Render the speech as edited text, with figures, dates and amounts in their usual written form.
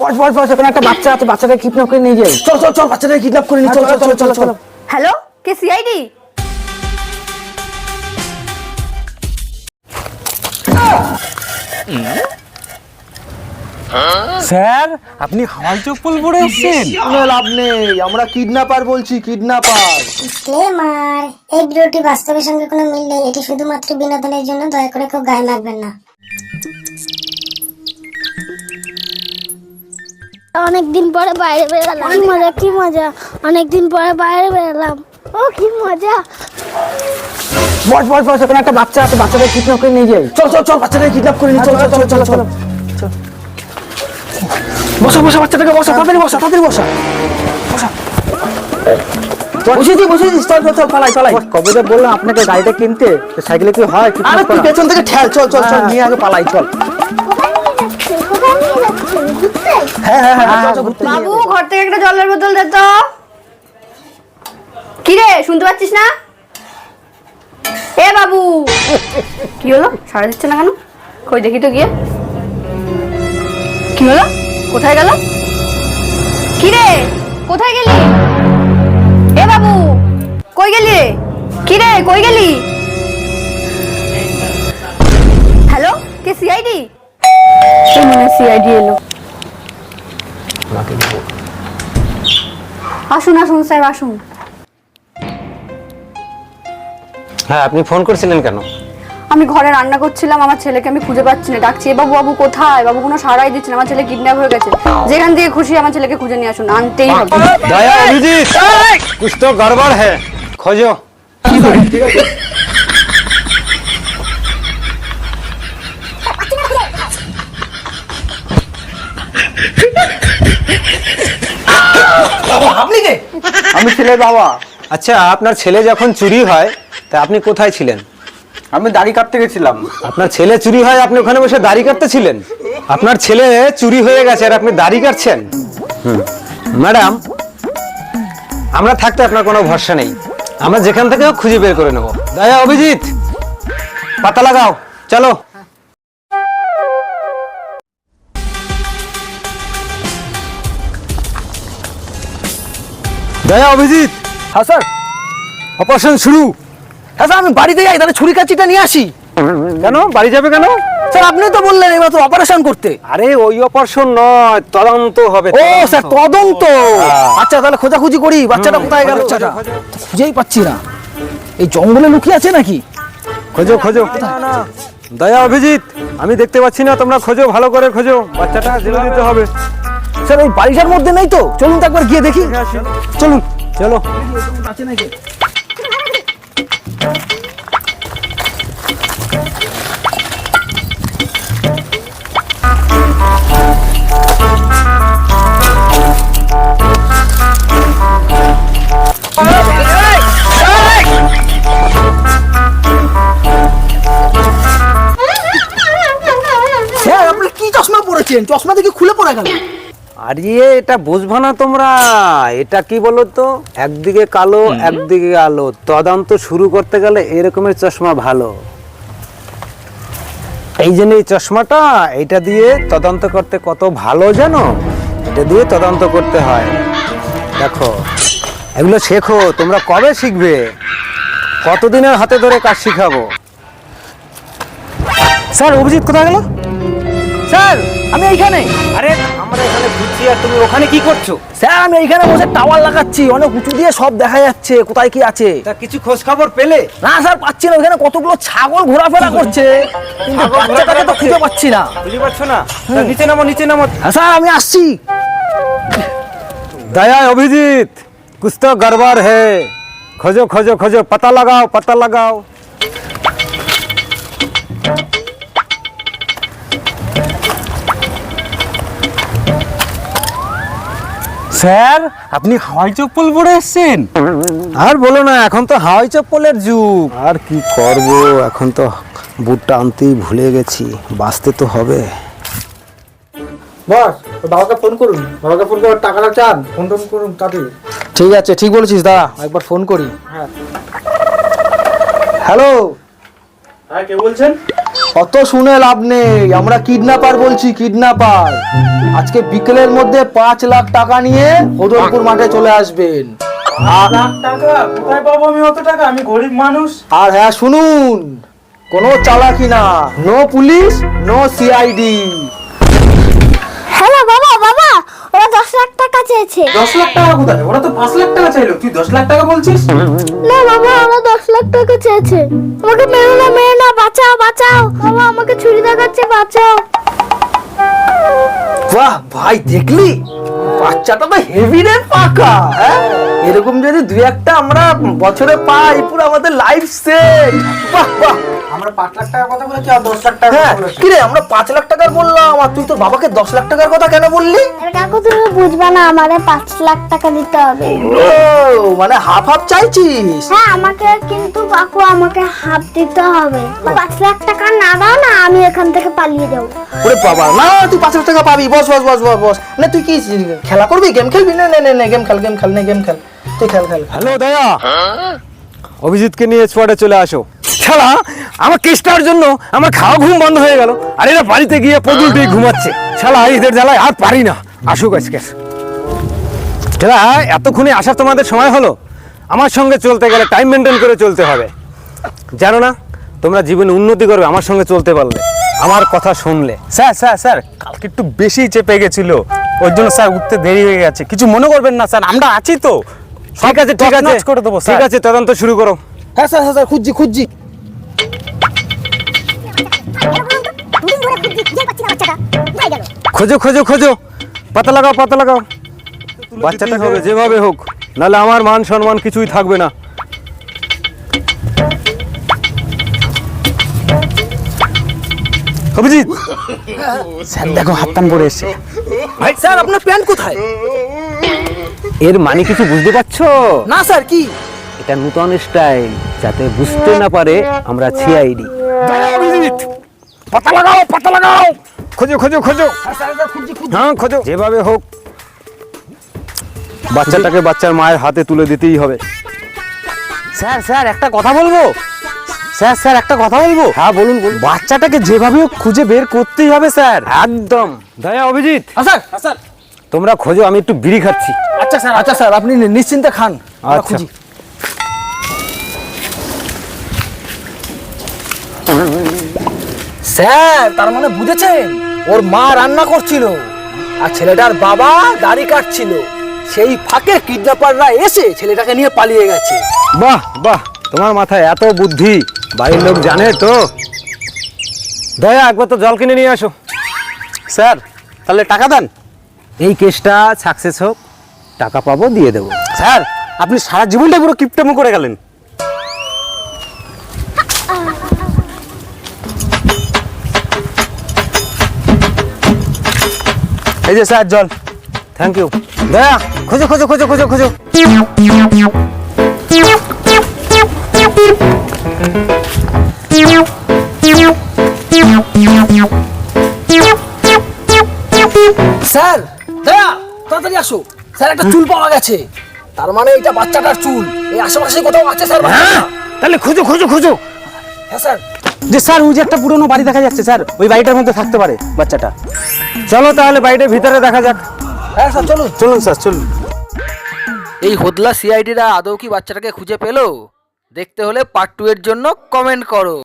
বস বস বস, এখানে একটা বাচ্চা আছে, বাচ্চাকে কিডন্যাপ করে নিয়ে যাই। চল চল চল, বাচ্চাটাকে কিডন্যাপ করে নিয়ে চল চল চল চল। হ্যালো, কে সিআইডি? স্যার আপনি হাওয়াই চপ্পল পরে এসেছেন? কোনো লাভ নেই, আমরা কিডন্যাপার বলছি, কিডন্যাপার। ডিসক্লেমার, এই ভিডিওটি বাস্তবের সঙ্গে কোনো মিল নেই। এটি শুধুমাত্র বিনোদনের জন্য, দয়া করে কেউ গায়ে মারবেন না। অনেকদিন পরে বাইরে বেরোলাম, কি মজা কি মজা। অনেকদিন পরে বাইরে বেরোলাম, ও কি মজা। বস বস বস, এখানে একটা বাচ্চা আছে, বাচ্চাটাকে কিডন্যাপ করে নিয়ে যাই। চল চল চল, বাচ্চাটাকে কিডন্যাপ করে নিয়ে চল চল চল চল চল। বসা বসা, বাচ্চাটাকে বসা, তাড়াতাড়ি বসা, তাড়াতাড়ি বসা বসা। বসেছি বসেছি, চল চল চল, পালাই পালাই। কবে যে বললাম আপনাকে গাড়িটা কিনতে, সাইকেলে কি হয়? আরে তুই পেছন থেকে ঠেল, চল চল চল, নিয়ে আগে পালাই চল। হ্যাঁ হ্যাঁ হ্যাঁ, বাবু, ঘর থেকে একটা জলের বোতল দে তো। কি রে, শুনতে পাচ্ছিস না? এ বাবু, কি হলো? সাড়া দিচ্ছে না কেন? কই দেখি তো গিয়ে। কি হলো? কোথায় গেল? কি রে, কোথায় গেলি? এ বাবু, কই গেলি রে? কি রে, কই গেলি? হ্যালো, কে সিআইডি? এই মনে সিআইডি এলো। আসুন আসুন স্যার, আসুন। হ্যাঁ, আপনি ফোন করছিলেন কেন? আমি ঘরে রান্না করছিলাম, আমার ছেলেকে আমি খুঁজে পাচ্ছি না, ডাকছি এ বাবু, বাবু কোথায়? বাবু কোনো সাড়াই দিচ্ছে না, আমার ছেলে কিডন্যাপ হয়ে গেছে। যেখান থেকে খুশি আমার ছেলেকে খুঁজে নিয়ে আসুন, আনতেই হবে। দয়া অভিজিৎ, कुछ तो गड़बड़ है, खोजो। আপনি কে? আমি ছেলের বাবা। আচ্ছা, আপনার ছেলে যখন চুরি হয় তা আপনি কোথায় ছিলেন? আমি দাড়ি কাটতে গেছিলাম। আপনার ছেলে চুরি হয়, আপনি ওখানে বসে দাড়ি কাটতে ছিলেন? আপনার ছেলে চুরি হয়ে গেছে আর আপনি দাড়ি কাটছেন? ম্যাডাম, আমরা থাকতে আপনার কোনো ভরসা নেই, আমরা যেখান থেকে হোক খুঁজে বের করে নেব। দয়া অভিজিৎ, পাতা লাগাও, চলো। দয়া অভিজিৎ, হ্যাঁ স্যার। অপারেশন শুরু। হ্যাঁ স্যার, আমি বাড়িতে যাই, তাহলে ছুরি কাঁচিটা নিয়ে আসি। কেন বাড়ি যাবে কেন? স্যার আপনি তো বললেন এবার তো অপারেশন করতে। আরে ওই অপারেশন নয়, তদন্ত হবে। ও স্যার, তদন্ত। আচ্ছা তাহলে খোঁজাখুঁজি করি, বাচ্চাটা কোথায় গেল? বাচ্চাটা খুঁজেই পাচ্ছি না, এই জঙ্গলে লুকিয়ে আছে নাকি? খোঁজো খোঁজো। দয়া অভিজিৎ, আমি দেখতে পাচ্ছি না, তোমরা খোঁজো, ভালো করে খোঁজো, বাচ্চাটা জেলে দিতে হবে। স্যার ওই বাড়িটার মধ্যে নেই তো, চলুন তো একবার গিয়ে দেখি। চলুন চলো। আছে নাকি? স্যার আপনি কি চশমা পরেছেন? চশমা দেখে খুলে পড়ে গেল। আরে এটা বুঝবো না তোমরা, এটা কি বলো তো, একদিকে কালো একদিকে আলো, তদন্ত শুরু করতে গেলে এরকমের চশমা ভালো। এই জন্য এই চশমাটা, এটা দিয়ে তদন্ত করতে কত ভালো জানো? এটা দিয়ে তদন্ত করতে হয়। দেখো, এগুলো শেখো, তোমরা কবে শিখবে? কতদিনের হাতে ধরে কাজ শিখাবো। স্যার অভিজিৎ কোথায় গেল? স্যার আমি এইখানে। আরে আমরা এখানে ঘুরছি আর তুমি ওখানে কি করছো? স্যার আমি এইখানে বসে টাওয়ার লাগাচ্ছি, অনেক উঁচু দিয়ে সব দেখা যাচ্ছে, কোথায় কি আছে। তা কিছু খোঁজ খবর পেলে? না স্যার পাচ্ছি না, ওখানে কতগুলো ছাগল ঘোরাফেরা করছে, কিন্তু ছাগল বাচ্চাটাকে তো খুঁজে পাচ্ছি না। বুঝতে পারছো না? তা নিচে নামো, নিচে নামো। হ্যাঁ স্যার আমি আসছি। दया अभिजीत, कुछ तो गड़बड़ है, खोजो खोजो खोजो, पता लगाओ पता लगाओ। স্যার আপনি হাওয়াই চপ্পল পরে এসেছেন? আর বলো না, এখন তো হাওয়াই চপ্পলের যুগ। আর কি করব, এখন তো বুটটা আনতেই ভুলে গেছি, বাঁচতে তো হবে। বস বাবাকে ফোন করুন, বাবাকে ফোন করে টাকাটা চান, ফোন টোন করুন তাড়াতাড়ি। ঠিক আছে, ঠিক বলেছিস দাদা, একবার ফোন করি। হ্যাঁ হ্যালো। হ্যাঁ কে বলছেন? অত শুনে লাভ নেই, আমরা কিডন্যাপার বলছি, কিডন্যাপার। আজকে বিকেলের মধ্যে 5 লাখ টাকা নিয়ে হদলপুর মাঠে চলে আসবেন। টাকা কোথায় পাবো আমি অত টাকা? আমি গরিব মানুষ। আর হ্যাঁ শুনুন, কোনো চালাকি না, no police no CID. Hello বাবা, বাবা ওরা 10 লাখ টাকা চেয়েছে। 10 লাখ টাকা কোথায়? ওরা তো 5 লাখ টাকা চাইলো, তুই 10 লাখ টাকা বলছিস? না বাবা, ওরা 10 লাখ টাকা চেয়েছে। আমাকে মেরো না, মেরো না, বাঁচাও বাঁচাও বাবা, আমাকে ছুরি দেখাচ্ছে, বাঁচাও। বাহ ভাই, দেখলি বাচ্চাটা তো হেভি রে পাকা। হ্যাঁ, এরকম যদি 2-1টা আমরা বছরে পাই, পুরো আমাদের লাইফ সেট। বাহ বাহ। আমরা 5 লাখ টাকার কথা বলেছি আর 10 লাখ টাকা হ্যাঁ, কি রে, আমরা 5 লাখ টাকার বললাম আর তুই তোর বাবাকে 10 লাখ টাকার কথা কেন বললি? আরে কাকু তুমি বুঝবা না, আমারে 5 লাখ টাকা দিতে হবে। ও মানে হাফ হাফ চাইছিস? হ্যাঁ আমাকে, কিন্তু কাকু আমাকে হাফ দিতে হবে। 5 লাখ টাকা না দাও না, আমি এখান থেকে পালিয়ে যাবো। ওরে বাবা, না তুই 5 লাখ টাকা পাবি। বস বস বস বস বস। না তুই কি খেলা করবি, গেম খেলবি? না না না, গেম খেল, গেম খেল, না গেম খেল, তুই খেল খেল। হ্যালো দয়া, অভিজিৎকে নিয়ে স্পটে চলে আসো। শালা আমার কেসটার জন্য আমার খাওয়া ঘুম বন্ধ হয়ে গেল, আর এরা বাড়িতে গিয়ে পদুলটি ঘুমাচ্ছে। শালা এদের জ্বালায় আর পারি না। আসুক আজকে। শালা এতক্ষণে আসার তোমাদের সময় হলো? আমার সঙ্গে চলতে গেলে টাইম মেনটেন করে চলতে হবে, জানো না? তোমরা জীবনে উন্নতি করবে আমার সঙ্গে চলতে পারলে, আমার কথা শুনলে। স্যার স্যার স্যার, কালকে একটু বেশি চেপে গেছিল, ওর জন্য স্যার উঠতে দেরি হয়ে গেছে। কিছু মনে করবেন না স্যার, আমরা আছি তো। ঠিক আছে ঠিক আছে করে দেবো ঠিক আছে, তদন্ত শুরু করো। হ্যাঁ স্যার, হ্যাঁ স্যার, খুঁজছি খুঁজছি। খোঁজো খোঁজো খোঁজো, পাতা লাগাও পাতা লাগাও। বাচ্চাটা হবে যেভাবে হোক, নাহলে আমার মান সম্মান কিছুই থাকবে না। অভিজিৎ, স্যার দেখো হাতটান পড়ে এসছে। ভাই স্যার, আপনার প্যান্ট কোথায়? এর মানে কিছু বুঝতে পারছো? না স্যার, কি? এটা নতুন স্টাইল, যাতে বুঝতে না পারে আমরা সিআইডি। অভিজিৎ, পাতা লাগাও পাতা লাগাও, খোঁজো খোঁজো খোঁজো। হ্যাঁ খোঁজো, যেভাবে হোক বাচ্চাটাকে বাচ্চার মায়ের হাতে তুলে দিতেই হবে। স্যার স্যার একটা কথা বলবো। স্যার স্যার একটা কথা বলবো। হ্যাঁ বলুন বলুন। বাচ্চাটাকে যেভাবে হোক খুঁজে বের করতেই হবে স্যার। একদম। দয়া, অভিজিৎ, স্যার স্যার। তোমরা খোঁজো, আমি একটু বিড়ি খাচ্ছি। আচ্ছা স্যার, আচ্ছা স্যার, আপনি নিশ্চিন্তে খান, আমরা আচ্ছা। খুঁজি। স্যার, তার মানে বুঝেছেন, ওর মা রান্না করছিল আর ছেলেটার বাবা দাড়ি কাটছিল। সেই ফাঁকে কিডন্যাপাররা এসে ছেলেটাকে নিয়ে পালিয়ে গেছে। বাহ বাহ, তোমার মাথায় এত বুদ্ধি, বাড়ির লোক জানে তো? দয়া, একবার তো জল কিনে নিয়ে আসো। স্যার তাহলে টাকা দেন। এই কেসটা সাকসেস হোক, টাকা পাবো, দিয়ে দেবো। স্যার আপনি সারা জীবনটা পুরো কিপটেমো করে গেলেন। এই যে স্যার জল। Thank you. দয়া, খোঁজো খোঁজো খোঁজো খোঁজো খোঁজো। স্যার দয়া, তাড়াতাড়ি আসো। স্যার, একটা চুল পাওয়া গেছে, তার মানে এটা বাচ্চাটার চুল। এই আশেপাশে কোথাও আছে স্যার? হ্যাঁ, তাহলে খোঁজো খোঁজো খোঁজো। হ্যাঁ স্যার। যে স্যার ওই যে একটা পুরনো বাড়ি দেখা যাচ্ছে স্যার, ওই বাড়িটার মধ্যে থাকতে পারে বাচ্চাটা। চলো তাহলে বাড়িটার ভিতরে দেখা যাক। হ্যাঁ স্যার, চলুন। চলুন স্যার চলুন। এই হোদলা সিআইডিরা আদৌ কি বাচ্চাটাকে খুঁজে পেলো? দেখতে হলে পার্ট 2 এর জন্য কমেন্ট করো।